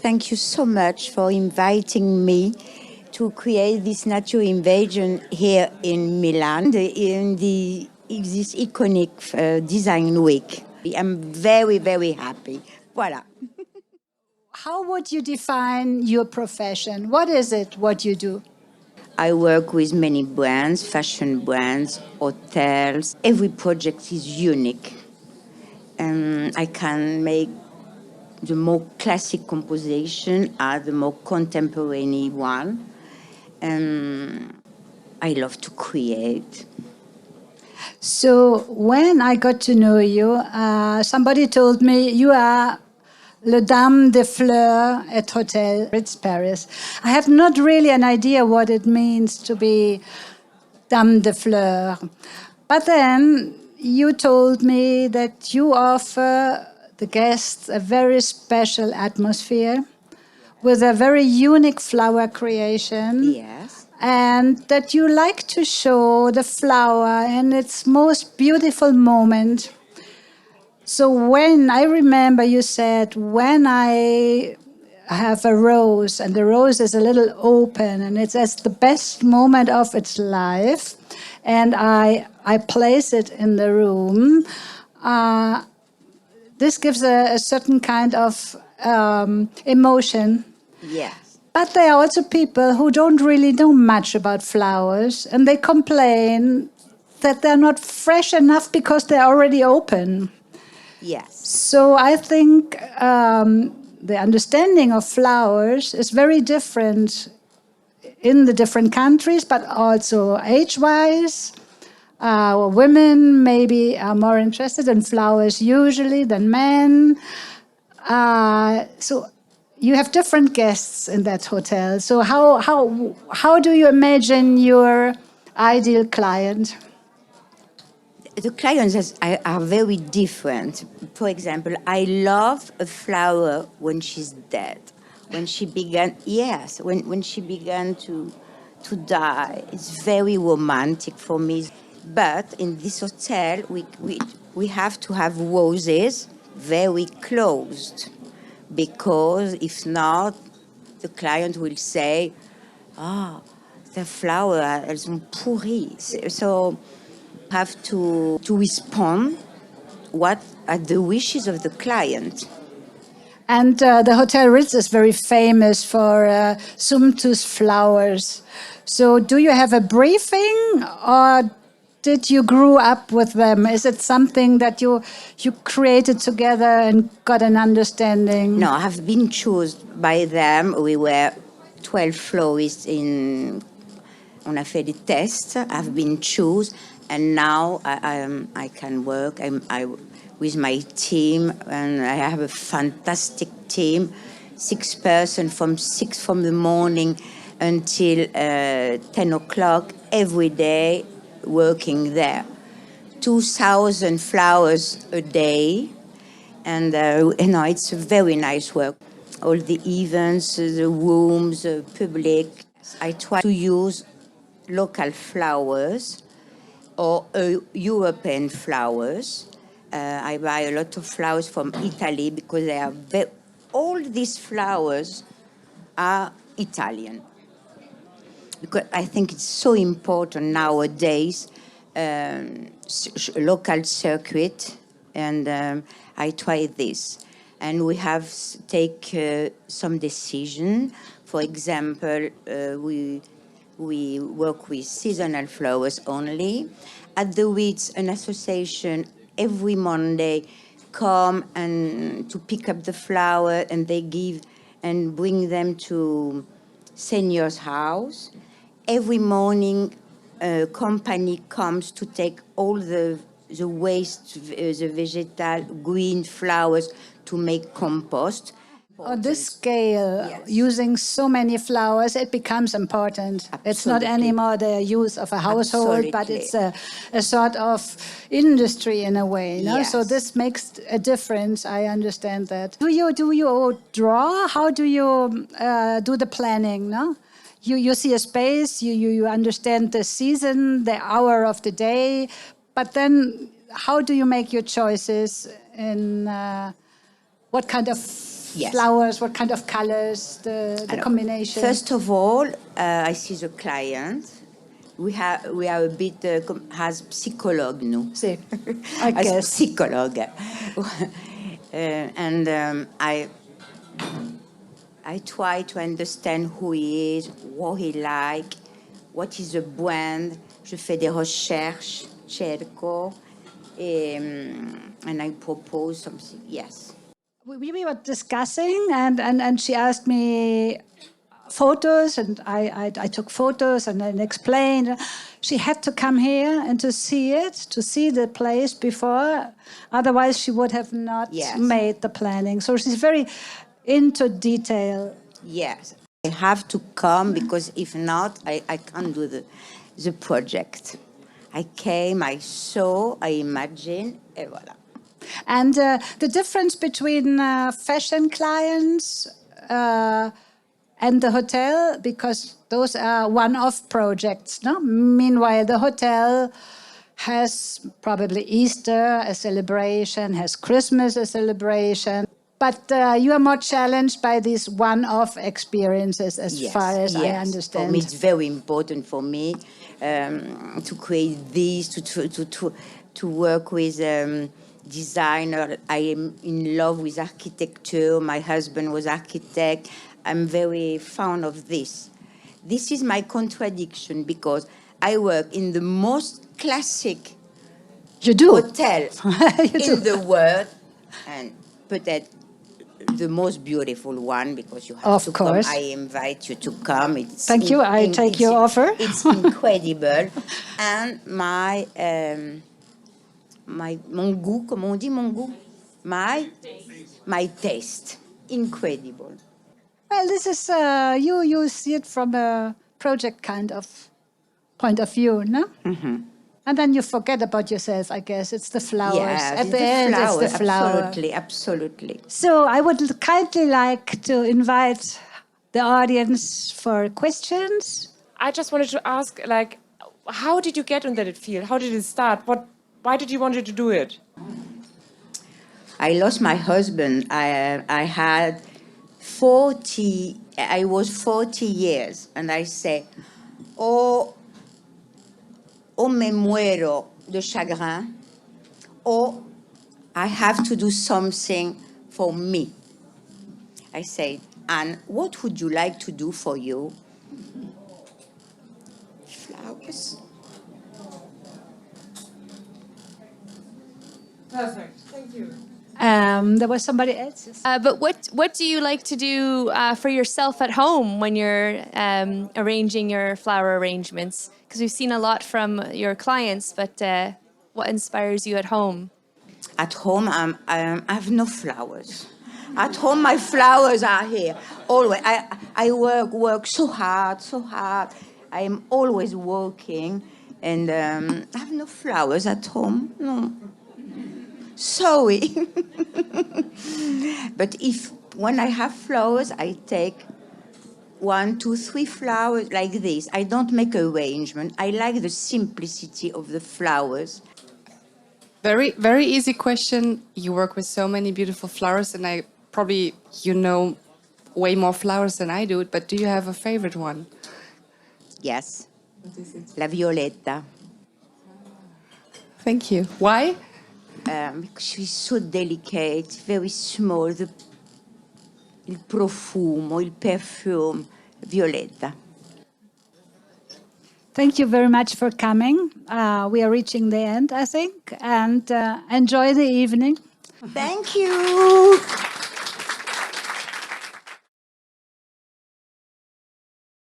Thank you so much for inviting me to create this nature invasion here in Milan, this iconic design week. I'm very, very happy. Voilà. How would you define your profession? What is it, what you do? I work with many brands, fashion brands, hotels. Every project is unique. I can make the more classic composition or the more contemporary one. I love to create. So when I got to know you, somebody told me you are le dame de fleurs at Hotel Ritz Paris. I have not really an idea what it means to be dame de fleurs. But then you told me that you offer the guests a very special atmosphere with a very unique flower creation. Yes. And that you like to show the flower in its most beautiful moment. So when I remember you said, when I have a rose and the rose is a little open and it's at the best moment of its life, and I place it in the room, this gives a certain kind of emotion. Yes. But there are also people who don't really know much about flowers, and they complain that they're not fresh enough because they're already open. Yes. So I think the understanding of flowers is very different in the different countries, but also age-wise. Women maybe are more interested in flowers usually than men. So you have different guests in that hotel. So how do you imagine your ideal client? The clients are very different. For example, I love a flower when she's dead. When she began, yes, when she began to die. It's very romantic for me. But in this hotel, we have to have roses very closed, because if not, the client will say, the flower, elles sont pourries. So have to respond what are the wishes of the client. And the Hotel Ritz is very famous for sumptus flowers. So do you have a briefing, or did you grow up with them? Is it something that you created together and got an understanding? No, I have been chosen by them. We were 12 florists on a fait des tests. I've been chosen, and now I can work with my team, and I have a fantastic team. 6 persons from 6 from the morning until 10 o'clock every day, working there. 2,000 flowers a day, and it's a very nice work. All the events, the rooms, the public. I try to use local flowers or European flowers. I buy a lot of flowers from Italy because they are all these flowers are Italian. Because I think it's so important nowadays, local circuit, and I try this. And we have take some decision. For example, we work with seasonal flowers only. At the Ritz, an association every Monday come and to pick up the flower, and they give and bring them to seniors' house. Every morning, a company comes to take all the waste, the vegetal green flowers to make compost. On this scale, Yes. using so many flowers, it becomes important. It's not Absolutely. anymore the use of a household, but Absolutely. it's a sort of industry in a way. No? Yes. So this makes a difference. I understand that. Do you draw? How do you do the planning? No? You see a space, you understand the season, the hour of the day, but then how do you make your choices in what kind of Yes. flowers, what kind of colors, the combination? First of all, I see the client. We are a bit as psychologue, no? See, I As guess. psychologue. And I try to understand who he is, what he like, what is the brand. Je fais des recherches, cerco, and I propose something. Yes. We were discussing, and she asked me photos, and I took photos and then explained. She had to come here and to see it, to see the place before. Otherwise, she would have not Yes. made the planning. So she's very into detail. Yes. I have to come because if not, I can't do the project. I came, I saw, I imagined, et voilà. And the difference between fashion clients and the hotel, because those are one-off projects, no? Meanwhile, the hotel has probably Easter, a celebration, has Christmas, a celebration. But you are more challenged by these one-off experiences, as far as I understand. For me, it's very important for me to create this, to work with designer. I am in love with architecture. My husband was architect. I'm very fond of this. This is my contradiction because I work in the most classic hotel in the world, and peut-être the most beautiful one, because you have to come. I invite you to come. Thank you. I take your offer. It's incredible. And mon goût, comment on dit mon goût? My taste. Incredible. Well, this is, you see it from a project kind of point of view, no? Mm-hmm. And then you forget about yourself, I guess. It's the flowers. Yeah, At the end, it's the flower. Absolutely, absolutely. So I would kindly like to invite the audience for questions. I just wanted to ask, like, how did you get on that field? How did it start? Why did you want to do it? I lost my husband. I had 40. I was 40 years, and I say, oh me muero de chagrin, or I have to do something for me. I said, Anne, what would you like to do for you? Flowers. Perfect. Thank you. There was somebody else. But what do you like to do for yourself at home when you're arranging your flower arrangements? Because we've seen a lot from your clients, but what inspires you at home? At home, I have no flowers. At home, my flowers are here. Always. I work so hard. I am always working, and I have no flowers at home. No. Sorry. But when I have flowers, I take 1, 2, 3 flowers like this. I don't make arrangement. I like the simplicity of the flowers. Very, very easy question. You work with so many beautiful flowers, and you know way more flowers than I do, but do you have a favorite one? Yes. La violetta. Thank you. Why? Because she's so delicate, very small. Il profumo, il perfume, violetta. Thank you very much for coming. We are reaching the end, I think, and enjoy the evening. Thank you.